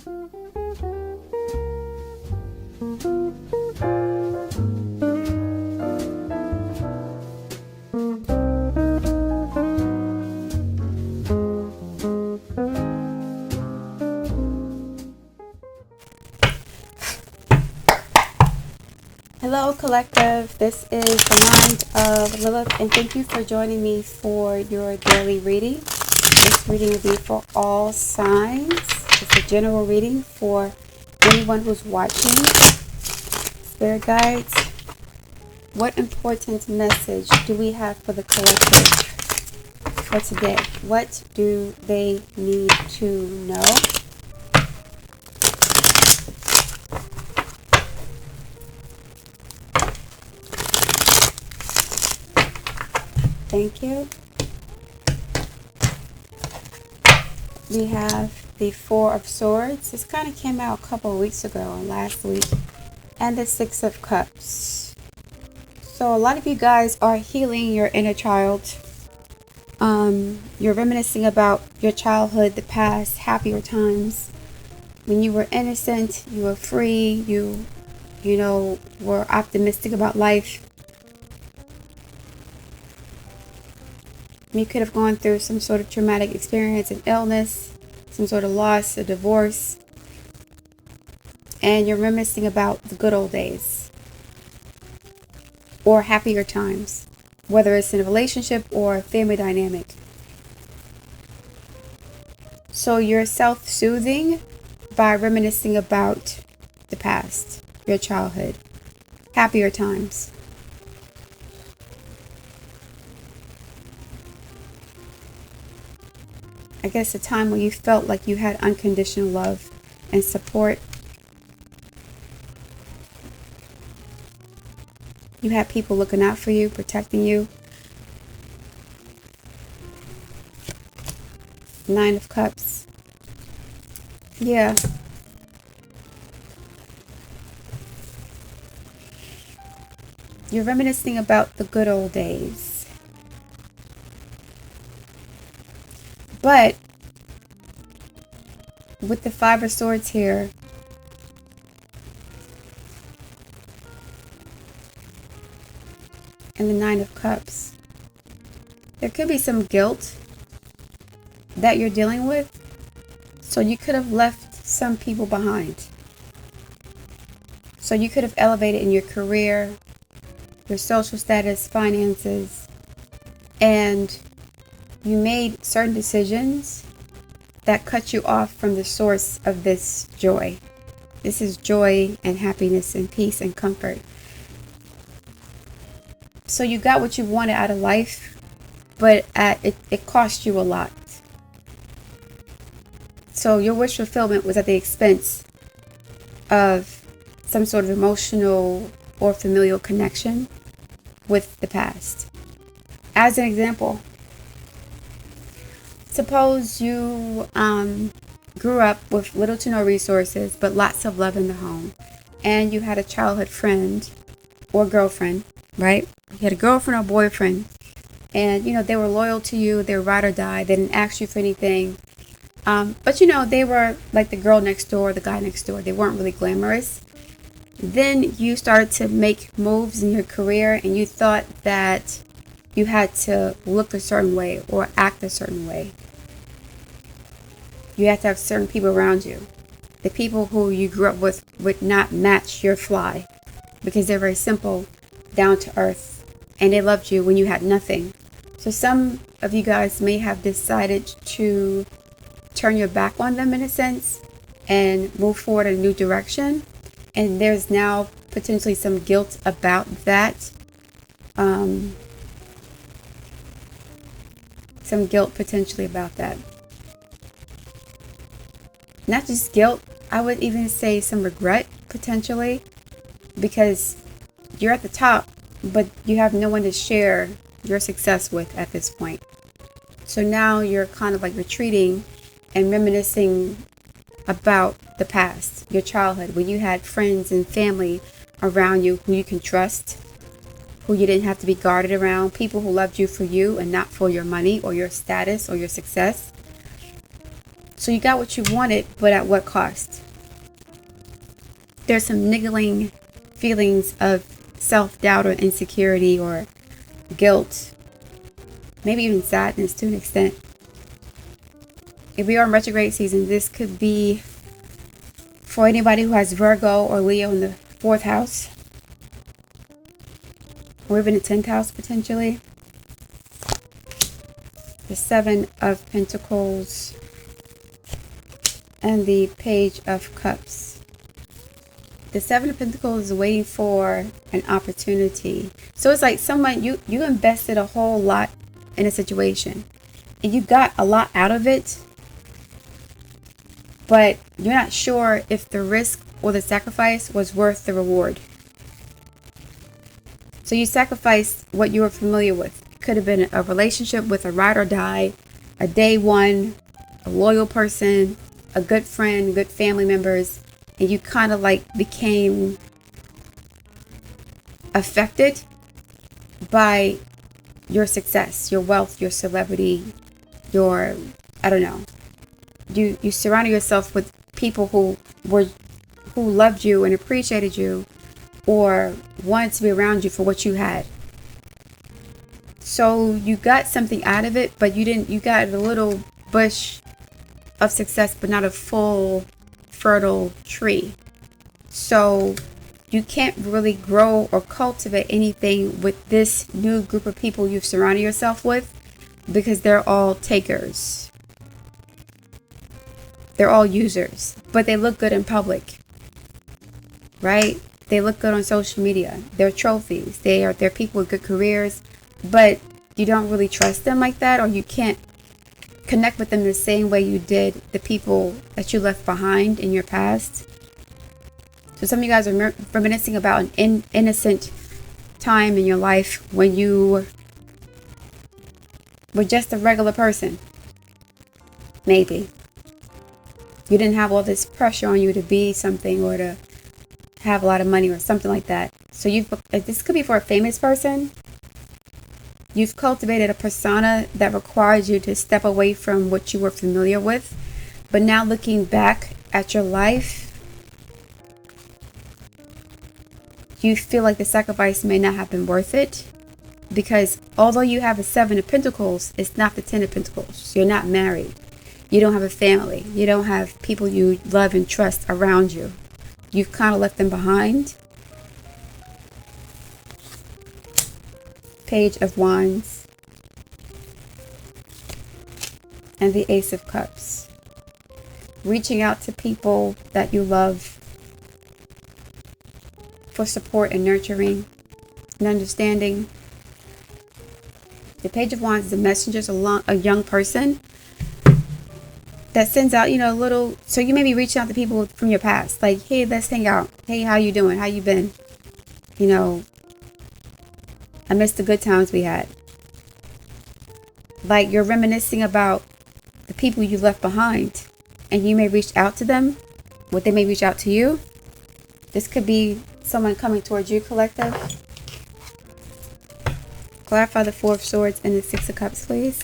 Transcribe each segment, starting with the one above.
Hello collective, this is the Mind of Lilith, and thank you for joining me for your daily reading. This reading will be for all signs. It's a general reading for anyone who's watching. Spirit guides, what important message do we have for the collective for today? What do they need to know? Thank you. We have the Four of Swords. This kind of came out a couple of weeks ago, or last week. And the Six of Cups. So a lot of you guys are healing your inner child. You're reminiscing about your childhood, the past, happier times. When you were innocent, you were free, you were optimistic about life. You could have gone through some sort of traumatic experience, an illness, some sort of loss, a divorce. And you're reminiscing about the good old days or happier times, whether it's in a relationship or a family dynamic. So you're self-soothing by reminiscing about the past, your childhood, happier times. I guess a time when you felt like you had unconditional love and support. You had people looking out for you, protecting you. Nine of Cups. Yeah. You're reminiscing about the good old days. But with the Five of Swords here, and the Nine of Cups, there could be some guilt that you're dealing with. So you could have left some people behind. So you could have elevated in your career, your social status, finances, and you made certain decisions that cut you off from the source of this joy. This is joy and happiness and peace and comfort. So you got what you wanted out of life, but it cost you a lot. So your wish fulfillment was at the expense of some sort of emotional or familial connection with the past. As an example, suppose you grew up with little to no resources, but lots of love in the home. And you had a childhood friend or girlfriend, right? You had a girlfriend or boyfriend. And, they were loyal to you. They were ride or die. They didn't ask you for anything. But, they were like the girl next door, the guy next door. They weren't really glamorous. Then you started to make moves in your career, and you thought that you had to look a certain way or act a certain way. You had to have certain people around you. The people who you grew up with would not match your fly because they're very simple, down to earth, and they loved you when you had nothing. So some of you guys may have decided to turn your back on them in a sense and move forward in a new direction. And there's now potentially some guilt about that. Some guilt potentially about that. Not just guilt, I would even say some regret potentially, because you're at the top, but you have no one to share your success with at this point. So now you're kind of like retreating and reminiscing about the past, your childhood, when you had friends and family around you who you can trust, who you didn't have to be guarded around, people who loved you for you and not for your money or your status or your success. So you got what you wanted, but at what cost? There's some niggling feelings of self-doubt or insecurity or guilt, maybe even sadness to an extent. If we are in retrograde season, this could be for anybody who has Virgo or Leo in the 4th house, or even the 10th house potentially. The 7 of Pentacles and the Page of Cups. The 7 of Pentacles is waiting for an opportunity. So it's like someone, you invested a whole lot in a situation and you got a lot out of it, but you're not sure if the risk or the sacrifice was worth the reward. So you sacrificed what you were familiar with. It could have been a relationship with a ride or die, a day one, a loyal person, a good friend, good family members, and you kind of like became affected by your success, your wealth, your celebrity, your, I don't know. You surrounded yourself with people who loved you and appreciated you or wanted to be around you for what you had. So you got something out of it, but you got a little bush of success, but not a full fertile tree. So you can't really grow or cultivate anything with this new group of people you've surrounded yourself with, because they're all takers. They're all users, but they look good in public, right? They look good on social media. They're trophies. They're people with good careers, but you don't really trust them like that, or you can't connect with them the same way you did the people that you left behind in your past. So some of you guys are reminiscing about an innocent time in your life when you were just a regular person. Maybe. You didn't have all this pressure on you to be something or to have a lot of money or something like that. So this could be for a famous person. You've cultivated a persona that requires you to step away from what you were familiar with. But now looking back at your life, you feel like the sacrifice may not have been worth it. Because although you have a 7 of Pentacles, it's not the 10 of Pentacles. So you're not married. You don't have a family. You don't have people you love and trust around you. You've kind of left them behind. Page of Wands and the Ace of Cups. Reaching out to people that you love for support and nurturing and understanding. The Page of Wands is a messenger, a young person that sends out, a little, so you may be reaching out to people from your past, like, hey, let's hang out. Hey, how you doing? How you been? I miss the good times we had. Like you're reminiscing about the people you left behind, and you may reach out to them, or they may reach out to you. This could be someone coming towards you, collective. Clarify the 4 of Swords and the 6 of Cups, please.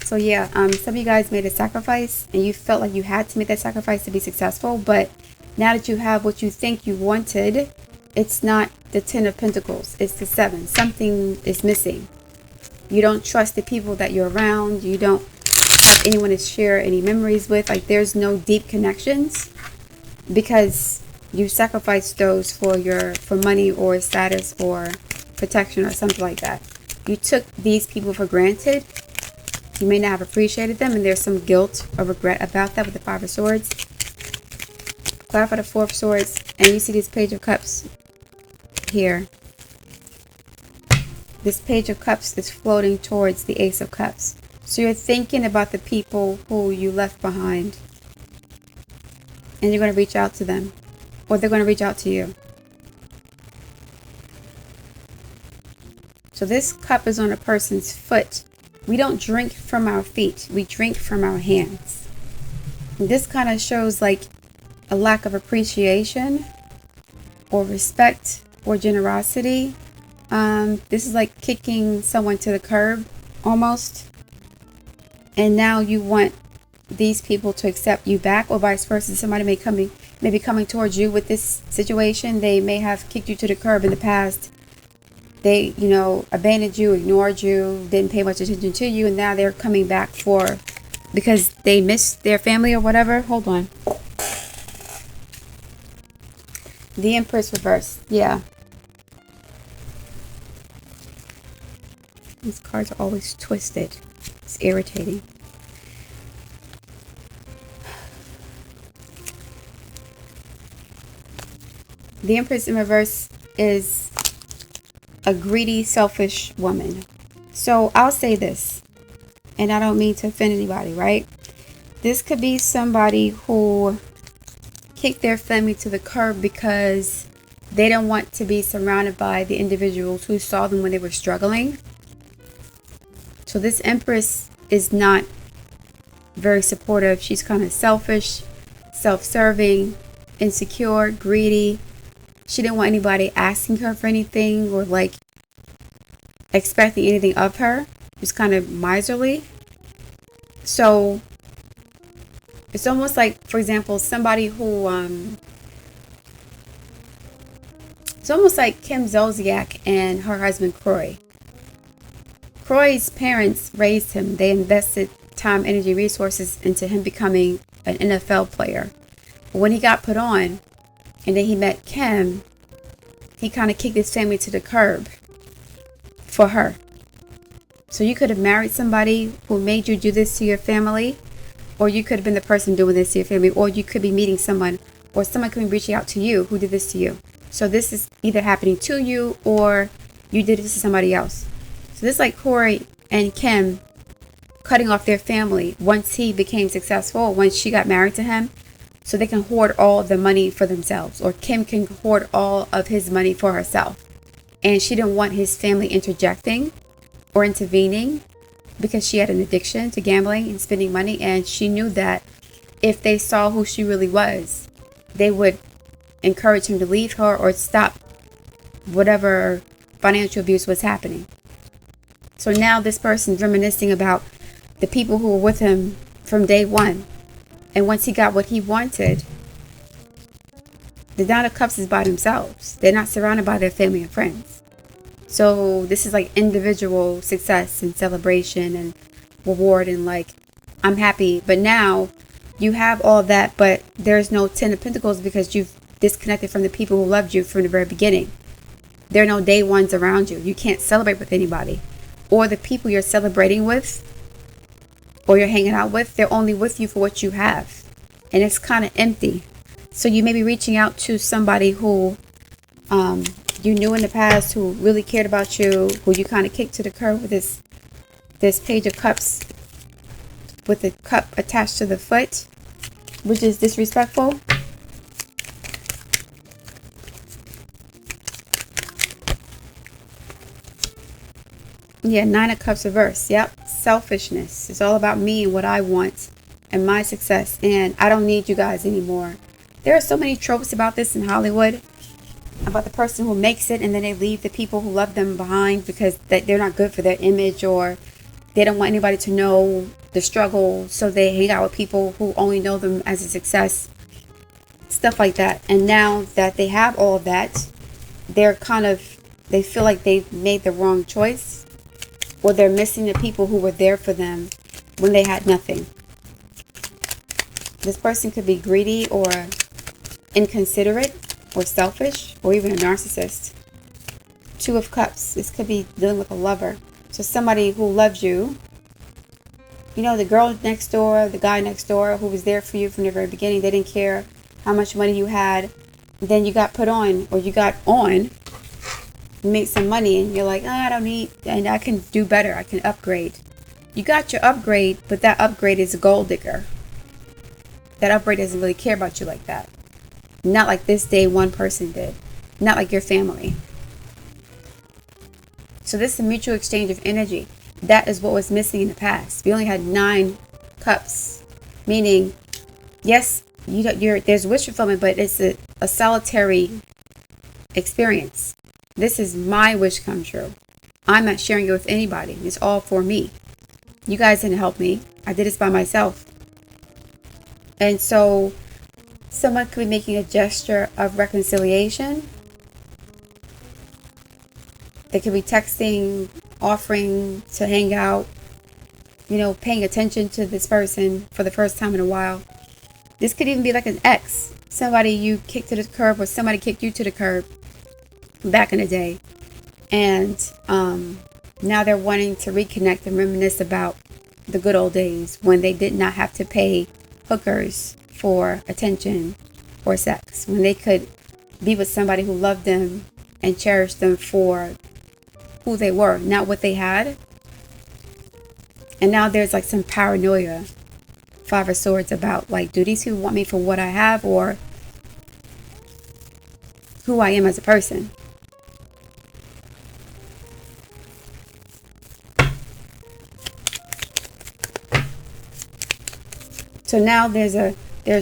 So yeah, some of you guys made a sacrifice and you felt like you had to make that sacrifice to be successful, but now that you have what you think you wanted, it's not the 10 of Pentacles, it's the 7. Something is missing. You don't trust the people that you're around. You don't have anyone to share any memories with. Like there's no deep connections because you sacrificed those for money or status or protection or something like that. You took these people for granted. You may not have appreciated them, and there's some guilt or regret about that with the 5 of Swords. Clarify the 4 of Swords, and you see this Page of Cups here. This Page of Cups is floating towards the Ace of Cups. So you're thinking about the people who you left behind, and you're going to reach out to them, or they're going to reach out to you. So this cup is on a person's foot. We don't drink from our feet. We drink from our hands. And this kind of shows like a lack of appreciation or respect or generosity. This is like kicking someone to the curb almost. And now you want these people to accept you back, or vice versa. Somebody may be coming towards you with this situation. They may have kicked you to the curb in the past. They, abandoned you, ignored you, didn't pay much attention to you, and now they're coming back because they missed their family or whatever. Hold on. The Empress reversed. Yeah. These cards are always twisted. It's irritating. The Empress in reverse is a greedy, selfish woman. So I'll say this, and I don't mean to offend anybody, right? This could be somebody who kicked their family to the curb because they don't want to be surrounded by the individuals who saw them when they were struggling. So this Empress is not very supportive. She's kind of selfish, self-serving, insecure, greedy. She didn't want anybody asking her for anything or like expecting anything of her. She's kind of miserly. So it's almost like, for example, somebody who it's almost like Kim Zolciak and her husband Croy. Croy's parents raised him. They invested time, energy, resources into him becoming an NFL player. But when he got put on and then he met Kim, he kind of kicked his family to the curb for her. So you could have married somebody who made you do this to your family, or you could have been the person doing this to your family, or you could be meeting someone, or someone could be reaching out to you who did this to you. So this is either happening to you or you did this to somebody else. So this is like Corey and Kim cutting off their family once he became successful, once she got married to him, so they can hoard all of the money for themselves, or Kim can hoard all of his money for herself. And she didn't want his family interjecting or intervening because she had an addiction to gambling and spending money, and she knew that if they saw who she really was, they would encourage him to leave her or stop whatever financial abuse was happening. So now this person's reminiscing about the people who were with him from day one. And once he got what he wanted, the Nine of Cups is by themselves. They're not surrounded by their family and friends. So this is like individual success and celebration and reward and like, I'm happy. But now you have all that, but there's no Ten of Pentacles because you've disconnected from the people who loved you from the very beginning. There are no day ones around you. You can't celebrate with anybody. Or the people you're celebrating with or you're hanging out with, they're only with you for what you have. And it's kind of empty. So you may be reaching out to somebody who you knew in the past, who really cared about you, who you kind of kicked to the curb with this Page of Cups with the cup attached to the foot, which is disrespectful. Yeah, Nine of Cups reverse. Yep. Selfishness. It's all about me and what I want and my success. And I don't need you guys anymore. There are so many tropes about this in Hollywood. About the person who makes it and then they leave the people who love them behind because they're not good for their image, or they don't want anybody to know the struggle. So they hang out with people who only know them as a success. Stuff like that. And now that they have all of that, they feel like they've made the wrong choice. Or they're missing the people who were there for them when they had nothing. This person could be greedy or inconsiderate or selfish or even a narcissist. Two of Cups. This could be dealing with a lover. So somebody who loves you. You know, the girl next door, the guy next door who was there for you from the very beginning. They didn't care how much money you had. Then you got put on, or you got on. Make some money and you're like, I don't need, and I can do better, I can upgrade. You got your upgrade, but that upgrade is a gold digger. That upgrade doesn't really care about you like that. Not like this day one person did. Not like your family. So this is a mutual exchange of energy. That is what was missing in the past. We only had 9 cups, meaning yes, there's wish fulfillment, but it's a solitary experience. This is my wish come true. I'm not sharing it with anybody. It's all for me. You guys didn't help me. I did this by myself. And so someone could be making a gesture of reconciliation. They could be texting, offering to hang out, paying attention to this person for the first time in a while. This could even be like an ex, somebody you kicked to the curb, or somebody kicked you to the curb back in the day. And now they're wanting to reconnect and reminisce about the good old days when they did not have to pay hookers for attention or sex, when they could be with somebody who loved them and cherished them for who they were, not what they had. And now there's like some paranoia, Five of Swords, about like, do these people want me for what I have or who I am as a person? So now there's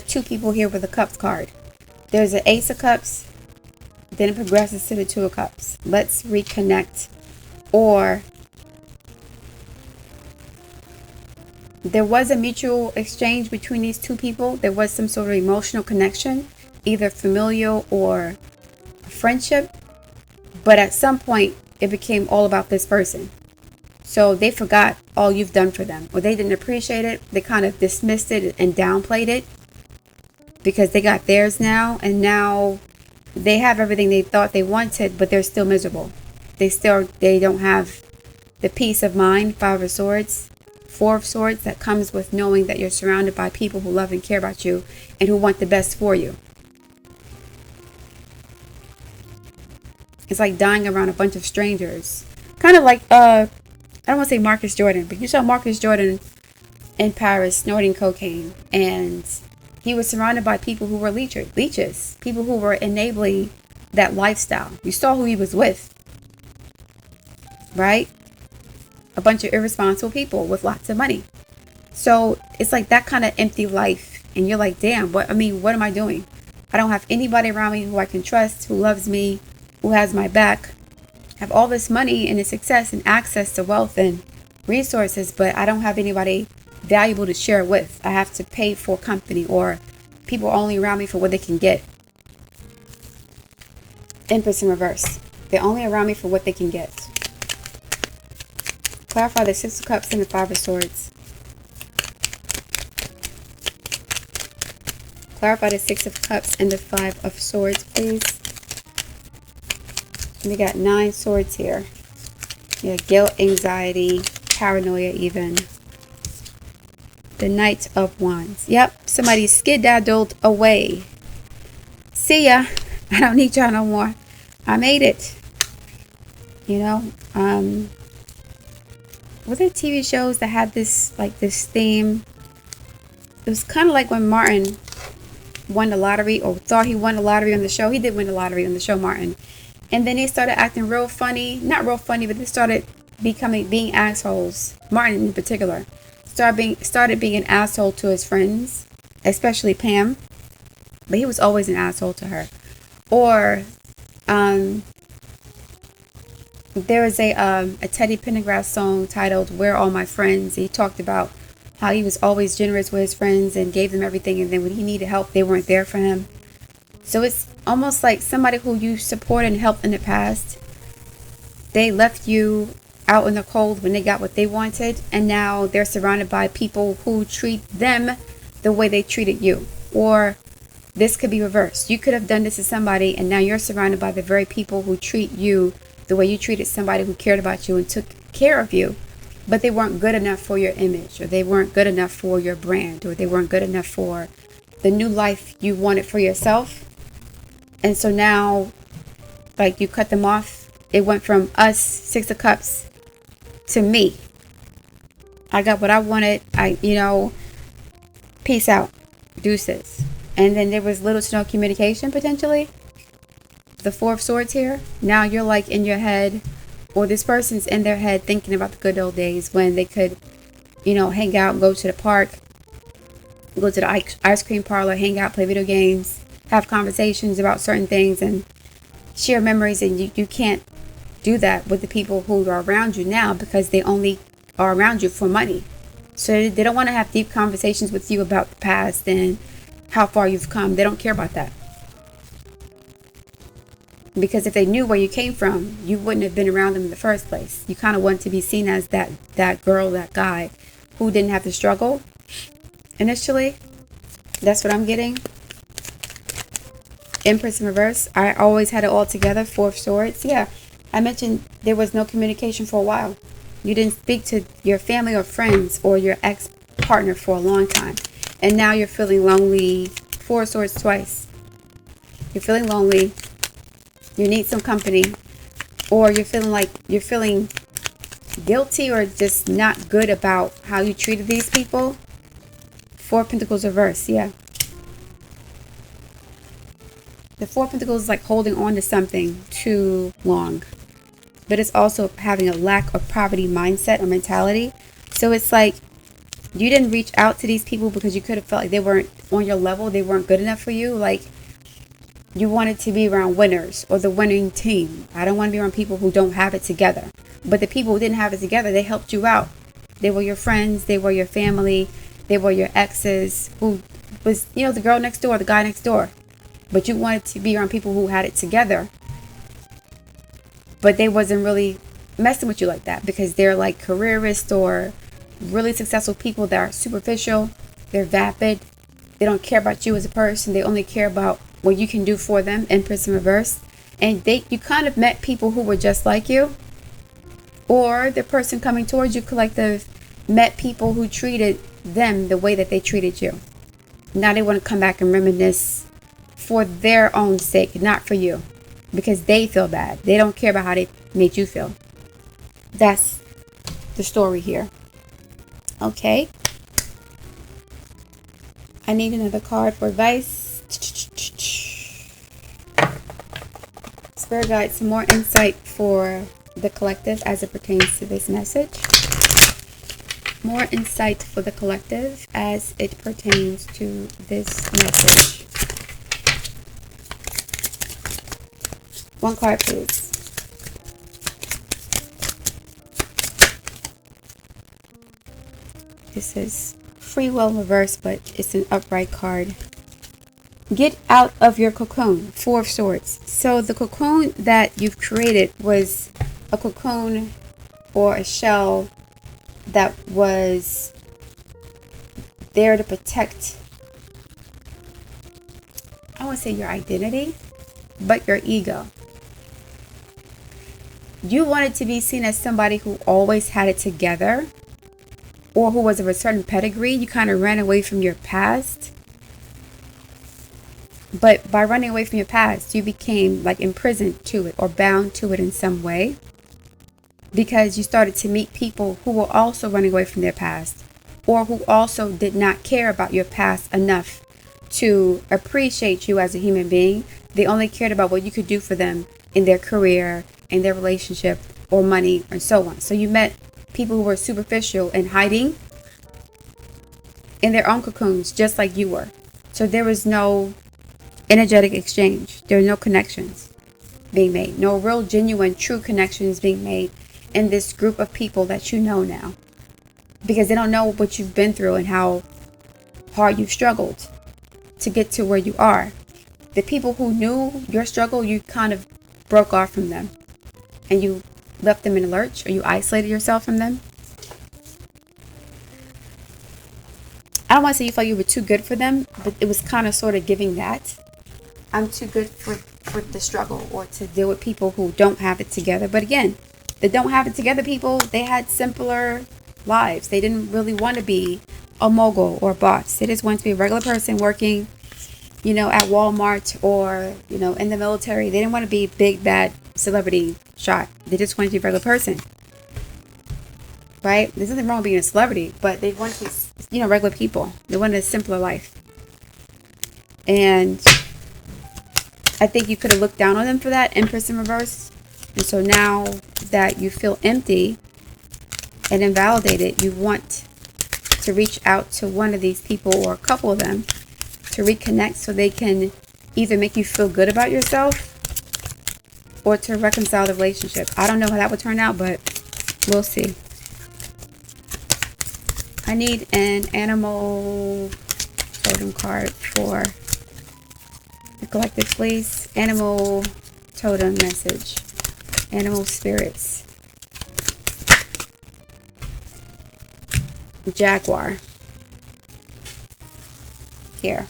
two people here with a Cups card. There's an Ace of Cups, then it progresses to the Two of Cups. Let's reconnect. Or there was a mutual exchange between these two people. There was some sort of emotional connection, either familial or friendship. But at some point, it became all about this person. So they forgot all you've done for them, or they didn't appreciate it. They kind of dismissed it and downplayed it because they got theirs now. And now they have everything they thought they wanted, but they're still miserable. They don't have the peace of mind, Five of Swords, Four of Swords, that comes with knowing that you're surrounded by people who love and care about you and who want the best for you. It's like dying around a bunch of strangers. Kind of like, I don't want to say Marcus Jordan, but you saw Marcus Jordan in Paris snorting cocaine, and he was surrounded by people who were leeches, people who were enabling that lifestyle. You saw who he was with, right? A bunch of irresponsible people with lots of money. So it's like that kind of empty life, and you're like, damn, what am I doing? I don't have anybody around me who I can trust, who loves me, who has my back. I have all this money and success and access to wealth and resources, but I don't have anybody valuable to share with. I have to pay for company, or people only around me for what they can get. Empress in reverse. They're only around me for what they can get. Clarify the Six of Cups and the Five of Swords. Clarify the Six of Cups and the Five of Swords, please. We got 9 swords here. Yeah, guilt, anxiety, paranoia even. The Knight of Wands. Yep, somebody skedaddled away. See ya. I don't need y'all no more. I made it. Were there TV shows that had this theme? It was kind of like when Martin won the lottery, or thought he won the lottery on the show. He did win the lottery on the show, Martin. And then they started acting real funny. Not real funny, but they started being assholes. Martin in particular started being an asshole to his friends, especially Pam. But he was always an asshole to her. Or there was a Teddy Pendergrass song titled "Where Are All My Friends?" He talked about how he was always generous with his friends and gave them everything, and then when he needed help, they weren't there for him. So it's almost like somebody who you supported and helped in the past, they left you out in the cold when they got what they wanted, and now they're surrounded by people who treat them the way they treated you. Or this could be reversed. You could have done this to somebody, and now you're surrounded by the very people who treat you the way you treated somebody who cared about you and took care of you, but they weren't good enough for your image, or they weren't good enough for your brand, or they weren't good enough for the new life you wanted for yourself. And so now, like, you cut them off. It went from us, Six of Cups, to me. I got what I wanted. Peace out. Deuces. And then there was little to no communication, potentially. The Four of Swords here. Now you're like in your head, or this person's in their head thinking about the good old days when they could, hang out, go to the park, go to the ice cream parlor, hang out, play video games, have conversations about certain things and share memories. And you can't do that with the people who are around you now, because they only are around you for money. So they don't want to have deep conversations with you about the past and how far you've come. They don't care about that. Because if they knew where you came from, you wouldn't have been around them in the first place. You kind of want to be seen as that girl, that guy who didn't have to struggle initially. That's what I'm getting. Empress in reverse. I always had it all together. Four of Swords. Yeah, I mentioned there was no communication for a while. You didn't speak to your family or friends or your ex-partner for a long time. And now you're feeling lonely. Four of Swords twice. You're feeling lonely. You need some company. Or you're feeling guilty or just not good about how you treated these people. Four of Pentacles reverse. Yeah. The Four of Pentacles is like holding on to something too long. But it's also having a lack of poverty mindset or mentality. So it's like you didn't reach out to these people because you could have felt like they weren't on your level. They weren't good enough for you. Like you wanted to be around winners or the winning team. I don't want to be around people who don't have it together. But the people who didn't have it together, they helped you out. They were your friends. They were your family. They were your exes who was, the girl next door, the guy next door. But you wanted to be around people who had it together. But they wasn't really messing with you like that because they're like careerists or really successful people that are superficial. They're vapid. They don't care about you as a person. They only care about what you can do for them. Empress in reverse. And you kind of met people who were just like you. Or the person coming towards you collective met people who treated them the way that they treated you. Now they want to come back and reminisce for their own sake, not for you. Because they feel bad. They don't care about how they made you feel. That's the story here. Okay. I need another card for advice. Spirit guide, some more insight for the collective as it pertains to this message. More insight for the collective as it pertains to this message. One card, please. This is free will reverse, but it's an upright card. Get out of your cocoon. Four of Swords. So the cocoon that you've created was a cocoon or a shell that was there to protect, I won't say your identity, but your ego. You wanted to be seen as somebody who always had it together or who was of a certain pedigree. You kind of ran away from your past. But by running away from your past, you became like imprisoned to it or bound to it in some way. Because you started to meet people who were also running away from their past or who also did not care about your past enough to appreciate you as a human being. They only cared about what you could do for them in their career, in their relationship, or money, and so on. So you met people who were superficial and hiding in their own cocoons, just like you were. So there was no energetic exchange. There were no connections being made. No real, genuine, true connections being made in this group of people that you know now. Because they don't know what you've been through and how hard you've struggled to get to where you are. The people who knew your struggle, you kind of broke off from them. And you left them in a lurch, or you isolated yourself from them. I don't want to say you felt you were too good for them, but it was kind of sort of giving that. I'm too good for the struggle or to deal with people who don't have it together. But again, the don't have it together people, they had simpler lives. They didn't really want to be a mogul or a boss. They just wanted to be a regular person working, at Walmart or, in the military. They didn't want to be big, bad celebrity shot. They just wanted to be a regular person. Right? There's nothing wrong with being a celebrity, but they wanted to be, regular people. They wanted a simpler life. And I think you could have looked down on them for that, Empress in reverse. And so now that you feel empty and invalidated, you want to reach out to one of these people or a couple of them to reconnect so they can either make you feel good about yourself or to reconcile the relationship. I don't know how that would turn out, but we'll see. I need an animal totem card for the collective, please. Animal totem message. Animal spirits. Jaguar. Here.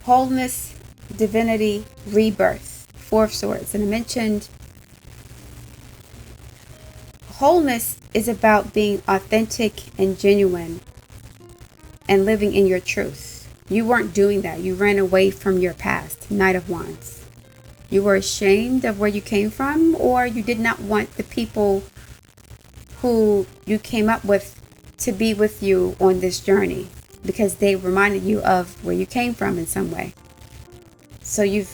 Wholeness, divinity, rebirth. Four of Swords. And I mentioned wholeness is about being authentic and genuine and living in your truth. You weren't doing that. You ran away from your past. Knight of Wands. You were ashamed of where you came from, or you did not want the people who you came up with to be with you on this journey because they reminded you of where you came from in some way. So you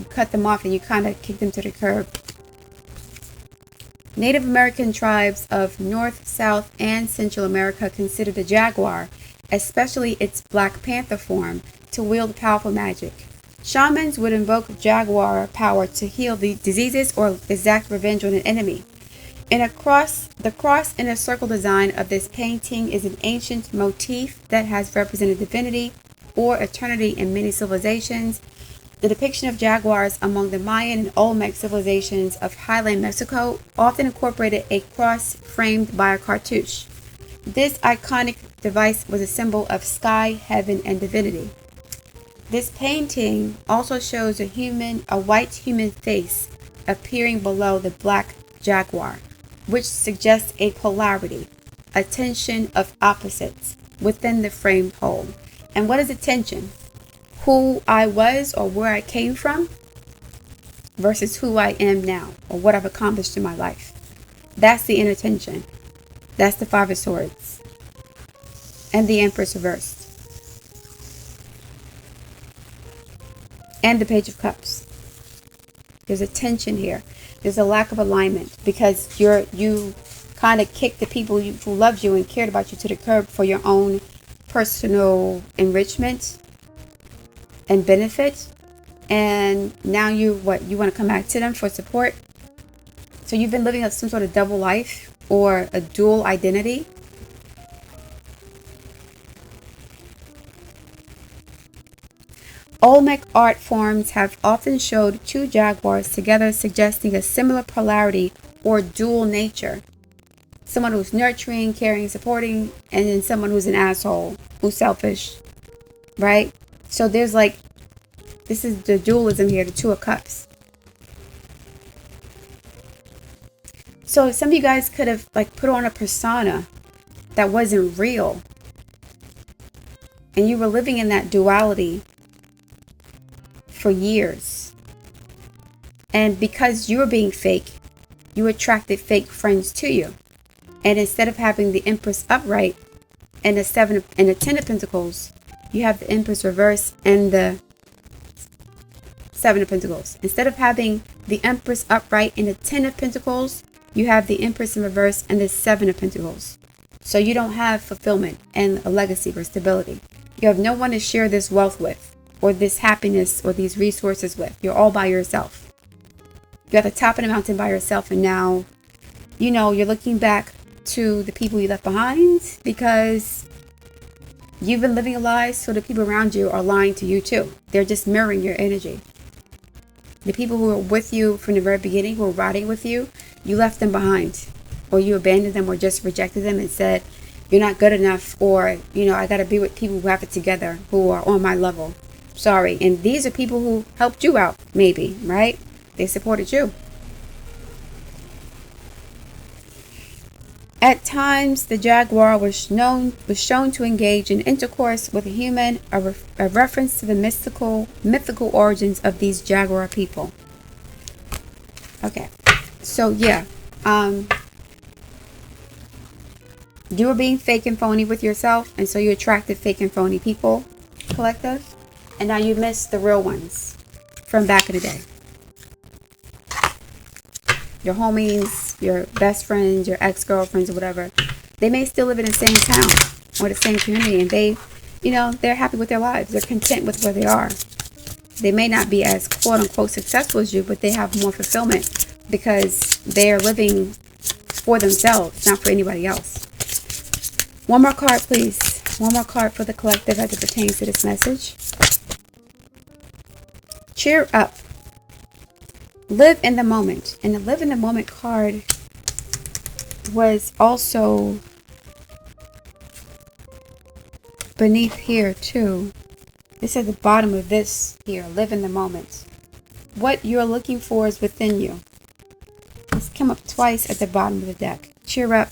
cut them off and you kind of kicked them to the curb. Native American tribes of North, South, and Central America consider the jaguar, especially its Black Panther form, to wield powerful magic. Shamans would invoke jaguar power to heal the diseases or exact revenge on an enemy. The cross in a circle design of this painting is an ancient motif that has represented divinity or eternity in many civilizations. The depiction of jaguars among the Mayan and Olmec civilizations of highland Mexico often incorporated a cross framed by a cartouche. This iconic device was a symbol of sky, heaven, and divinity. This painting also shows a white human face appearing below the black jaguar, which suggests a polarity, a tension of opposites within the framed whole. And what is a tension? Who I was or where I came from versus who I am now or what I've accomplished in my life. That's the inner tension. That's the Five of Swords and the Empress reversed and the Page of Cups. There's a tension here. There's a lack of alignment because you kind of kicked the people who loved you and cared about you to the curb for your own personal enrichment and benefit, and now you want to come back to them for support. So you've been living some sort of double life or a dual identity. Olmec art forms have often showed two jaguars together, suggesting a similar polarity or dual nature. Someone who's nurturing, caring, supporting, and then someone who's an asshole, who's selfish, right? So there's this is the dualism here, the Two of Cups. So some of you guys could have put on a persona that wasn't real. And you were living in that duality for years. And because you were being fake, you attracted fake friends to you. And instead of having the Empress upright and the Ten of Pentacles, you have the Empress reverse and the Seven of Pentacles. Instead of having the Empress upright and the Ten of Pentacles, you have the Empress in reverse and the Seven of Pentacles. So you don't have fulfillment and a legacy or stability. You have no one to share this wealth with, or this happiness, or these resources with. You're all by yourself. You're at the top of the mountain by yourself, and now, you're looking back to the people you left behind because you've been living a lie, so the people around you are lying to you too. They're just mirroring your energy. The people who were with you from the very beginning, who were riding with you, you left them behind, or you abandoned them, or just rejected them and said, you're not good enough, or, I got to be with people who have it together, who are on my level. Sorry. And these are people who helped you out, maybe, right? They supported you. At times, the jaguar was shown to engage in intercourse with a human, a reference to the mythical origins of these jaguar people. Okay, so yeah, you were being fake and phony with yourself, and so you attracted fake and phony people, collective, and now you miss the real ones from back in the day. Your homies, your best friends, your ex-girlfriends, or whatever, they may still live in the same town or the same community, and they're happy with their lives. They're content with where they are. They may not be as quote-unquote successful as you, but they have more fulfillment because they are living for themselves, not for anybody else. One more card, please. One more card for the collective as it pertains to this message. Cheer up. Live in the moment. And the live in the moment card was also beneath here too. It's at the bottom of this here. Live in the moment. What you're looking for is within you. It's come up twice at the bottom of the deck. Cheer up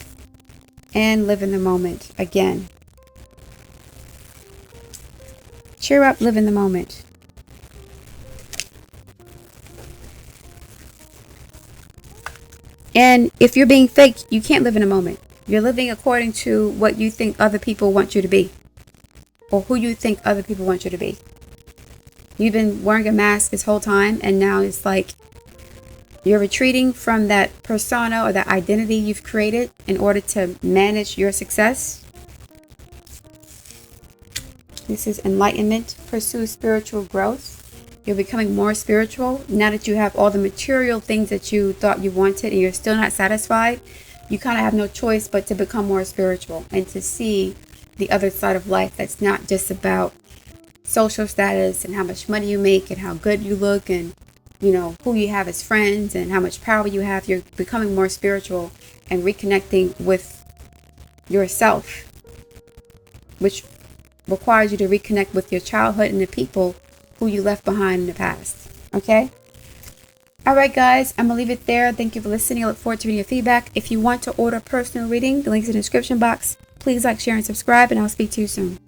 and live in the moment again. Cheer up, live in the moment. And if you're being fake, you can't live in a moment. You're living according to what you think other people want you to be, or who you think other people want you to be. You've been wearing a mask this whole time, and now it's like you're retreating from that persona or that identity you've created in order to manage your success. This is enlightenment. Pursue spiritual growth. You're becoming more spiritual. Now that you have all the material things that you thought you wanted and you're still not satisfied, you kind of have no choice but to become more spiritual and to see the other side of life that's not just about social status and how much money you make and how good you look and, you know, who you have as friends and how much power you have. You're becoming more spiritual and reconnecting with yourself, which requires you to reconnect with your childhood and the people who you left behind in the past. Okay? All right, guys, I'm going to leave it there. Thank you for listening. I look forward to reading your feedback. If you want to order a personal reading, the link's in the description box. Please like, share, and subscribe, and I'll speak to you soon.